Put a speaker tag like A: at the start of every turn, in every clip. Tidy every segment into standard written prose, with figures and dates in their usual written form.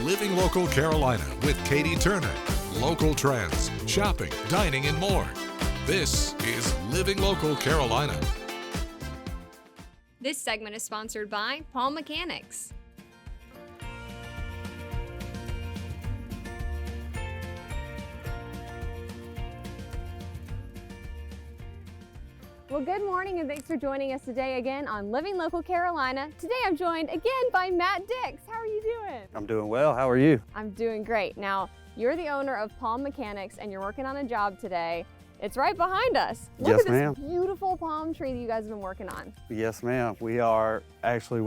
A: Living Local Carolina with Katie Turner. Local trends, shopping, dining, and more. This is Living Local Carolina.
B: This segment is sponsored by Palm Mechanics. Well, good morning and thanks for joining us today again on Living Local Carolina. Today I'm joined again by Matt Dix. How are you doing?
C: I'm doing well. How are you?
B: I'm doing great. Now, you're the owner of Palm Mechanics and you're working on a job today. It's right behind us. Look at this beautiful palm tree that you guys have been working on.
C: Yes, ma'am. We are actually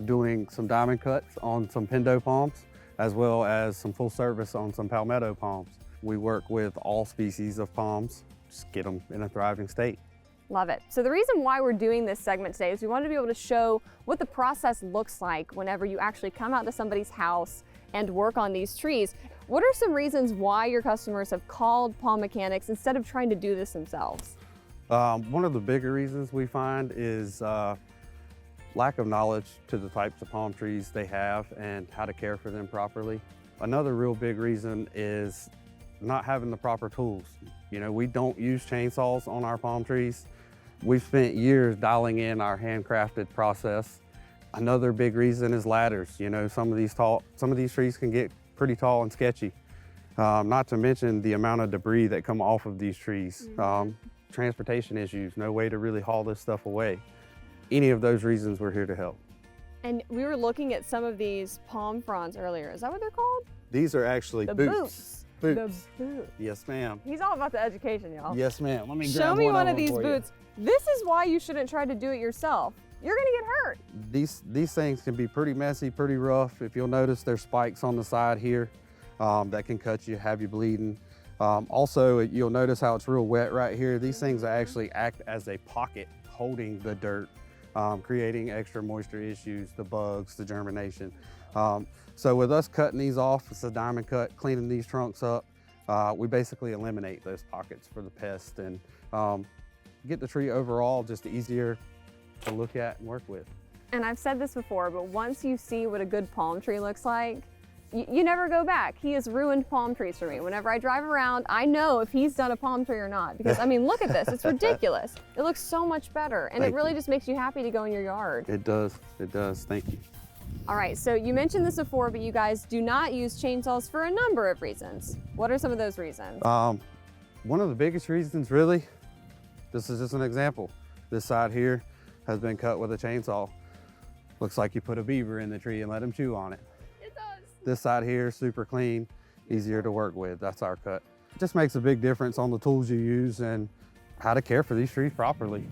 C: doing some diamond cuts on some Pendo palms, as well as some full service on some Palmetto palms. We work with all species of palms, just get them in a thriving state.
B: Love it. So the reason why we're doing this segment today is we wanted to be able to show what the process looks like whenever you actually come out to somebody's house and work on these trees. What are some reasons why your customers have called Palm Mechanics instead of trying to do this themselves?
C: One of the bigger reasons we find is lack of knowledge to the types of palm trees they have and how to care for them properly. Another real big reason is not having the proper tools. You know, we don't use chainsaws on our palm trees. We've spent years dialing in our handcrafted process. Another big reason is ladders. You know, some of these trees can get pretty tall and sketchy. Not to mention the amount of debris that come off of these trees. Transportation issues, no way to really haul this stuff away. Any of those reasons, we're here to help.
B: And we were looking at some of these palm fronds earlier. Is that what they're called?
C: These are actually boots.
B: The boots.
C: Yes, ma'am.
B: He's all about the education, y'all.
C: Yes, ma'am. Let me grab
B: Show me one of these
C: for
B: boots. This is why you shouldn't try to do it yourself. You're gonna get hurt.
C: These things can be pretty messy, pretty rough. If you'll notice, there's spikes on the side here that can cut you, have you bleeding. Also, you'll notice how it's real wet right here. These things actually act as a pocket holding the dirt, creating extra moisture issues, the bugs, the germination. So with us cutting these off, it's a diamond cut, cleaning these trunks up, we basically eliminate those pockets for the pest and get the tree overall just easier to look at and work with.
B: And I've said this before, but once you see what a good palm tree looks like, you never go back. He has ruined palm trees for me. Whenever I drive around, I know if he's done a palm tree or not. Because, I mean, look at this. It's ridiculous. It looks so much better. And it really just makes you happy to go in your yard.
C: It does. It does. Thank you.
B: All right, so you mentioned this before, but you guys do not use chainsaws for a number of reasons. What are some of those reasons?
C: One of the biggest reasons, really, this is just an example. This side here has been cut with a chainsaw. Looks like you put a beaver in the tree and let him chew on it.
B: It does.
C: This side here, super clean, easier to work with. That's our cut. It just makes a big difference on the tools you use and how to care for these trees properly.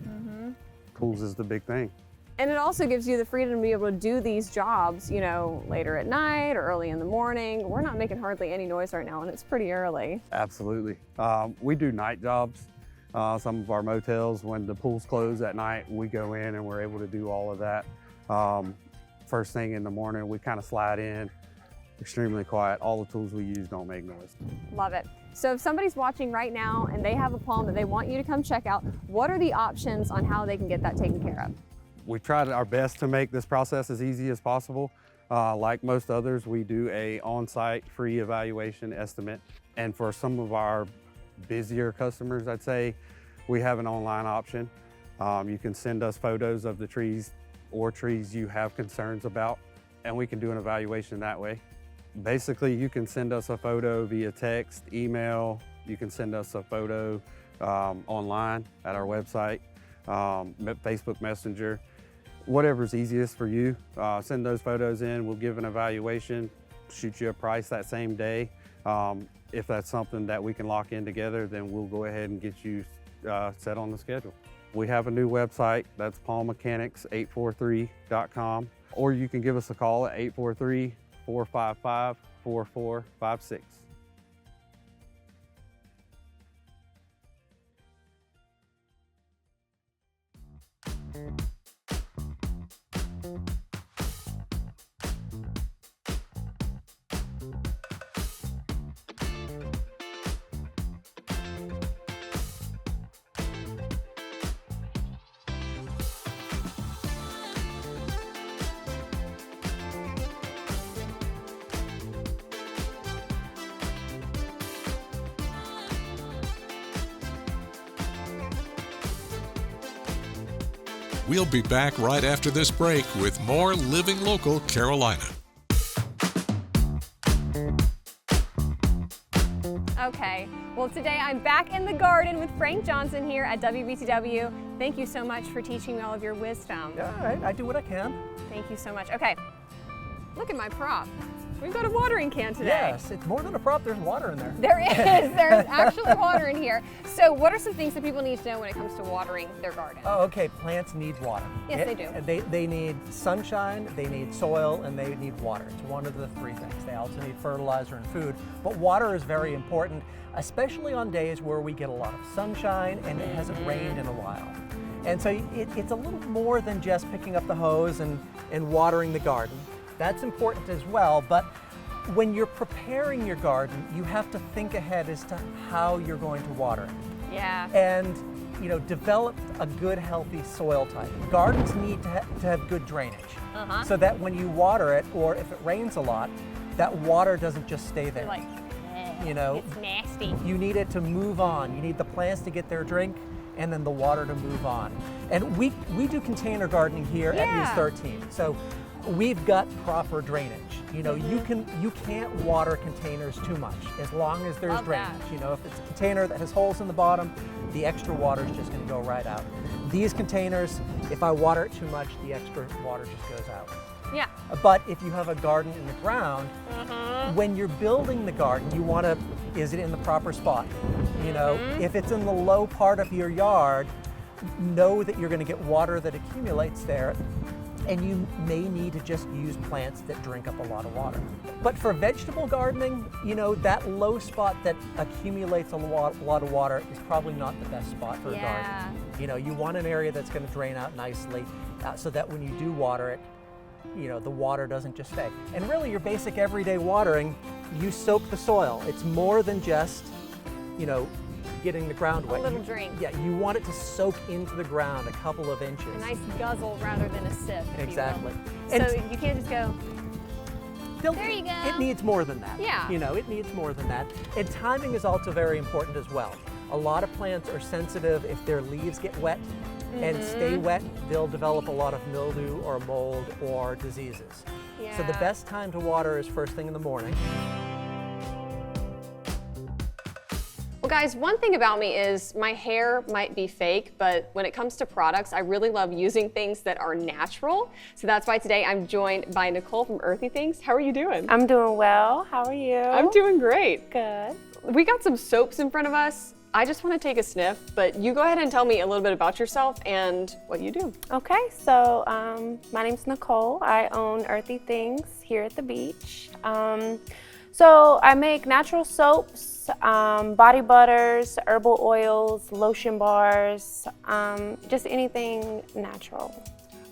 C: Tools is the big thing.
B: And it also gives you the freedom to be able to do these jobs, you know, later at night or early in the morning. We're not making hardly any noise right now, and it's pretty early.
C: Absolutely. We do night jobs. Some of our motels, when the pools close at night, we go in and we're able to do all of that. First thing in the morning, we kind of slide in, extremely quiet. All the tools we use don't make noise.
B: Love it. So if somebody's watching right now and they have a palm that they want you to come check out, what are the options on how they can get that taken care of?
C: We tried our best to make this process as easy as possible. Like most others, we do a on-site free evaluation estimate. And for some of our busier customers, I'd say, we have an online option. You can send us photos of the trees or trees you have concerns about, and we can do an evaluation that way. Basically, you can send us a photo via text, email. You can send us a photo online at our website, Facebook Messenger. Whatever's easiest for you, send those photos in. We'll give an evaluation, shoot you a price that same day. If that's something that we can lock in together, then we'll go ahead and get you set on the schedule. We have a new website, that's palmmechanics843.com, or you can give us a call at 843-455-4456.
A: We'll be back right after this break with more Living Local Carolina.
B: Okay, well today I'm back in the garden with Frank Johnson here at WBTW. Thank you so much for teaching me all of your wisdom.
D: All right, I do what I can.
B: Thank you so much. Okay, look at my prop. We've got a watering can today.
D: Yes, it's more than a prop, there's water in there.
B: There is, there's actually water in here. So what are some things that people need to know when it comes to watering their garden?
D: Oh, okay, plants need water.
B: Yes, they do.
D: They need sunshine, they need soil, and they need water. It's one of the three things. They also need fertilizer and food. But water is very important, especially on days where we get a lot of sunshine and it hasn't rained in a while. And so it's a little more than just picking up the hose and watering the garden. That's important as well, but when you're preparing your garden, you have to think ahead as to how you're going to water it.
B: Yeah.
D: And develop a good, healthy soil type. Gardens need to have good drainage, so that when you water it, or if it rains a lot, that water doesn't just stay there.
B: Like, it's nasty.
D: You need it to move on. You need the plants to get their drink, and then the water to move on. And we do container gardening here at News 13. So we've got proper drainage. You can't water containers too much as long as there's drainage. If it's a container that has holes in the bottom, the extra water is just going to go right out. These containers, if I water it too much, the extra water just goes out.
B: Yeah.
D: But if you have a garden in the ground, when you're building the garden, you want to, is it in the proper spot? If it's in the low part of your yard, know that you're going to get water that accumulates there, and you may need to just use plants that drink up a lot of water. But for vegetable gardening, that low spot that accumulates a lot of water is probably not the best spot for a garden. You want an area that's going to drain out nicely, so that when you do water it, the water doesn't just stay. And really, your basic everyday watering, you soak the soil. It's more than just, getting the ground wet.
B: A little drink.
D: Yeah, you want it to soak into the ground a couple of inches.
B: A nice guzzle rather than a sip.
D: Exactly.
B: So you can't just go, there you go.
D: It needs more than that.
B: Yeah.
D: It needs more than that. And timing is also very important as well. A lot of plants are sensitive if their leaves get wet and stay wet, they'll develop a lot of mildew or mold or diseases.
B: Yeah.
D: So the best time to water is first thing in the morning.
B: Well guys, one thing about me is my hair might be fake, but when it comes to products, I really love using things that are natural. So that's why today I'm joined by Nicole from Earthy Things. How are you doing?
E: I'm doing well. How are you?
B: I'm doing great.
E: Good.
B: We got some soaps in front of us. I just want to take a sniff, but you go ahead and tell me a little bit about yourself and what you do.
E: Okay, so my name's Nicole. I own Earthy Things here at the beach. So I make natural soaps, body butters, herbal oils, lotion bars, just anything natural.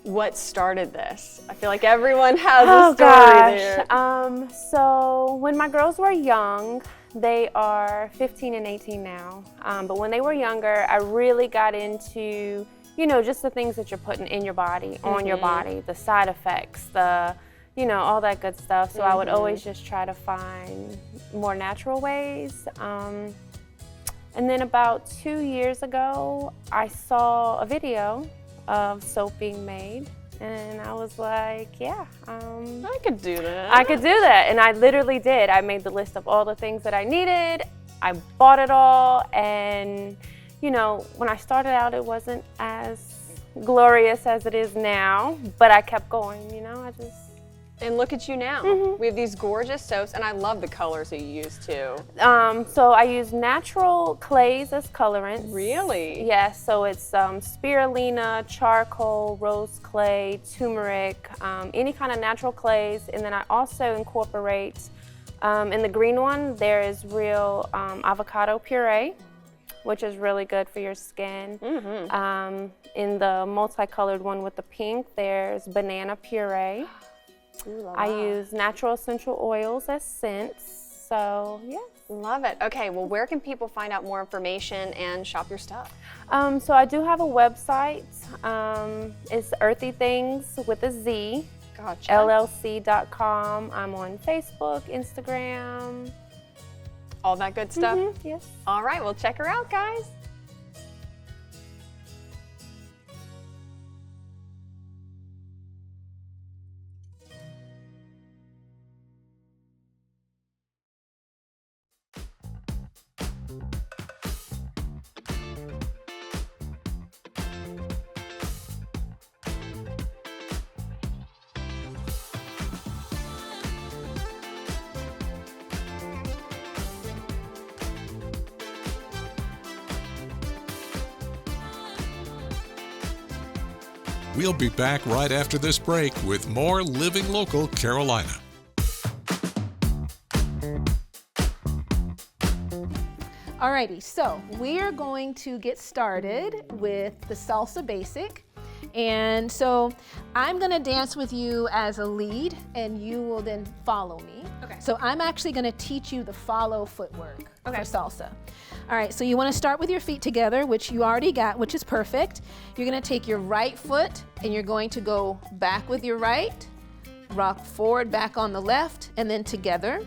B: What started this? I feel like everyone has a story there.
E: So when my girls were young, they are 15 and 18 now, but when they were younger, I really got into, just the things that you're putting in your body, on your body, the side effects, all that good stuff. So I would always just try to find more natural ways. And then about 2 years ago, I saw a video of soap being made. And I was like, yeah.
B: I could do that.
E: I could do that. And I literally did. I made the list of all the things that I needed. I bought it all. And, when I started out, it wasn't as glorious as it is now. But I kept going,
B: And look at you now. We have these gorgeous soaps, and I love the colors that you use too.
E: So I use natural clays as colorants.
B: Really?
E: Yes, so it's spirulina, charcoal, rose clay, turmeric, any kind of natural clays. And then I also incorporate, in the green one, there is real avocado puree, which is really good for your skin. In the multicolored one with the pink, there's banana puree. I use natural essential oils as scents, so yeah.
B: Love it. Okay, well, where can people find out more information and shop your stuff?
E: So I do have a website. It's Earthy Things with a Z,
B: Gotcha.
E: LLC.com. I'm on Facebook, Instagram.
B: All that good stuff?
E: Yes.
B: All right, well, check her out, guys.
A: We'll be back right after this break with more Living Local Carolina.
F: Alrighty, so we are going to get started with the salsa basic. And so I'm gonna dance with you as a lead and you will then follow me.
B: Okay.
F: So I'm actually gonna teach you the follow footwork for
B: Okay.
F: salsa. All right, so you wanna start with your feet together, which you already got, which is perfect. You're gonna take your right foot and you're going to go back with your right, rock forward, back on the left, and then together.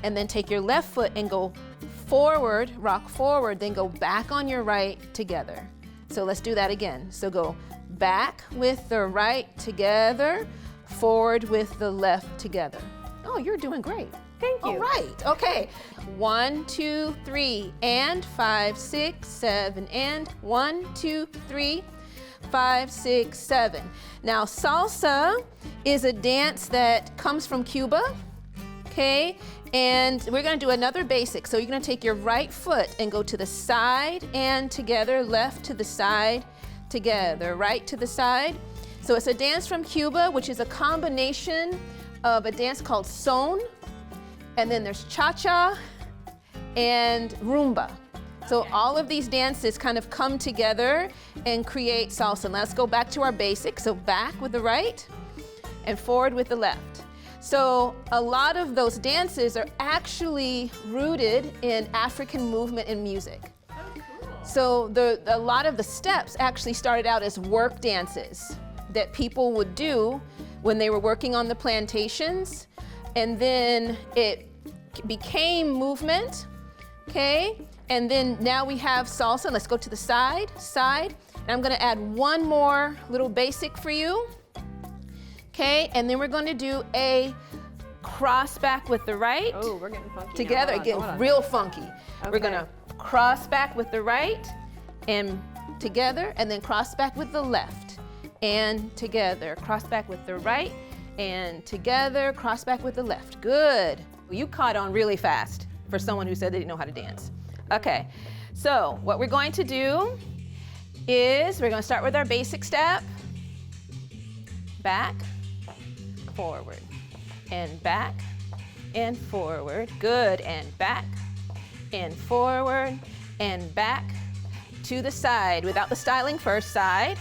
F: And then take your left foot and go forward, rock forward, then go back on your right together. So let's do that again. So go back with the right together, forward with the left together. Oh, you're doing great.
B: Thank you.
F: All right, okay. 1, 2, 3, and 5, 6, 7, and 1, 2, 3, 5, 6, 7. Now, salsa is a dance that comes from Cuba, okay? And we're gonna do another basic. So you're gonna take your right foot and go to the side and together, left to the side, together, right to the side. So it's a dance from Cuba, which is a combination of a dance called son, and then there's cha-cha and rumba. So all of these dances kind of come together and create salsa. Let's go back to our basics. So back with the right and forward with the left. So a lot of those dances are actually rooted in African movement and music. So a lot of the steps actually started out as work dances that people would do when they were working on the plantations. And then it became movement, okay? And then now we have salsa. Let's go to the side. And I'm gonna add one more little basic for you. Okay, and then we're going to do a cross back with the right.
B: Oh, we're getting funky. now.
F: Together,
B: Hold on,
F: again,
B: hold on.
F: real funky. We're
B: Okay.
F: gonna cross back with the right and together, and then cross back with the left and together. Cross back with the right and together, cross back with the left. Good. You caught on really fast for someone who said they didn't know how to dance. Okay, so what we're going to do is we're gonna start with our basic step. Back, forward, and back, and forward. Good, and back, and forward, and back, to the side. Without the styling first, side,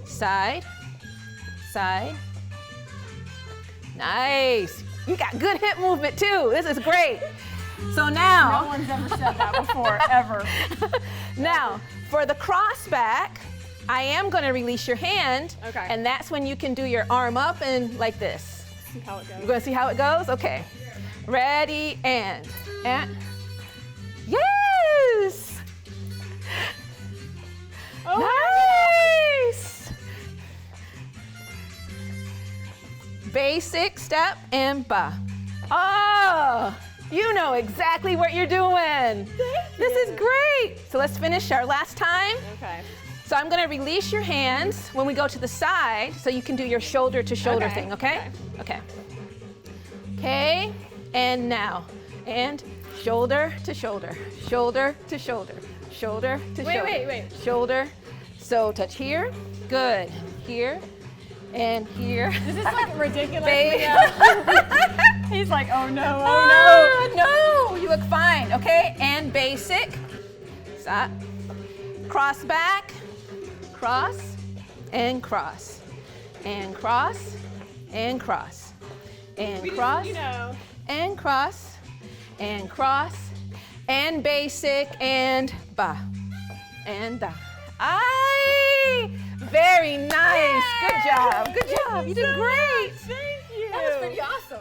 F: side, side. Nice. You got good hip movement too. This is great. So now.
B: No one's ever said that before, ever.
F: Now, for the cross back, I am going to release your hand,
B: Okay.
F: and that's when you can do your arm up and like this.
B: See how it goes.
F: You're going to see how it goes? Okay. Ready, and. Yes!
B: Oh,
F: Nice! Basic step and ba. Oh, you know exactly what you're doing. This is great. So let's finish our last time.
B: Okay.
F: So I'm gonna release your hands when we go to the side so you can do your shoulder to shoulder
B: Okay,
F: thing, okay? Okay. Okay, and now, and shoulder to shoulder, shoulder to shoulder, shoulder to
B: Wait,
F: shoulder.
B: wait.
F: Shoulder, so touch here, good, here, and here.
B: This is like ridiculous.
F: Baby.
B: He's like, oh no,
F: Oh no, you look fine, okay? And basic, stop, cross back, cross, and cross, and cross, and cross, and cross, and cross, and cross, and basic, and ba, and da. Aye! Very nice. Good job. Good job. You did great.
B: Thank you.
F: That was pretty awesome.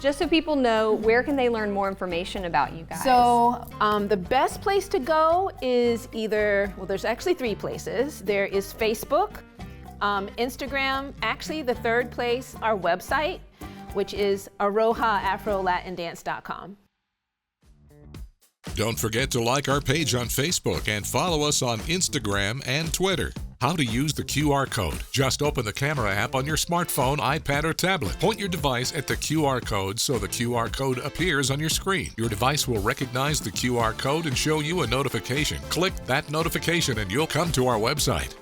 B: Just so people know, where can they learn more information about you guys?
F: So the best place to go is either, well, there's actually 3 places. There is Facebook, Instagram, actually the third place, our website, which is arohaafrolatindance.com.
A: Don't forget to like our page on Facebook and follow us on Instagram and Twitter. How to use the QR code. Just open the camera app on your smartphone, iPad, or tablet. Point your device at the QR code so the QR code appears on your screen. Your device will recognize the QR code and show you a notification. Click that notification and you'll come to our website.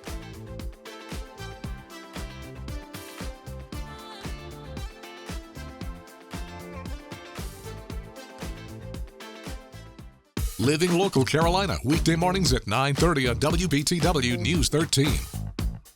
A: Living Local Carolina, weekday mornings at 9:30 on WBTW News 13.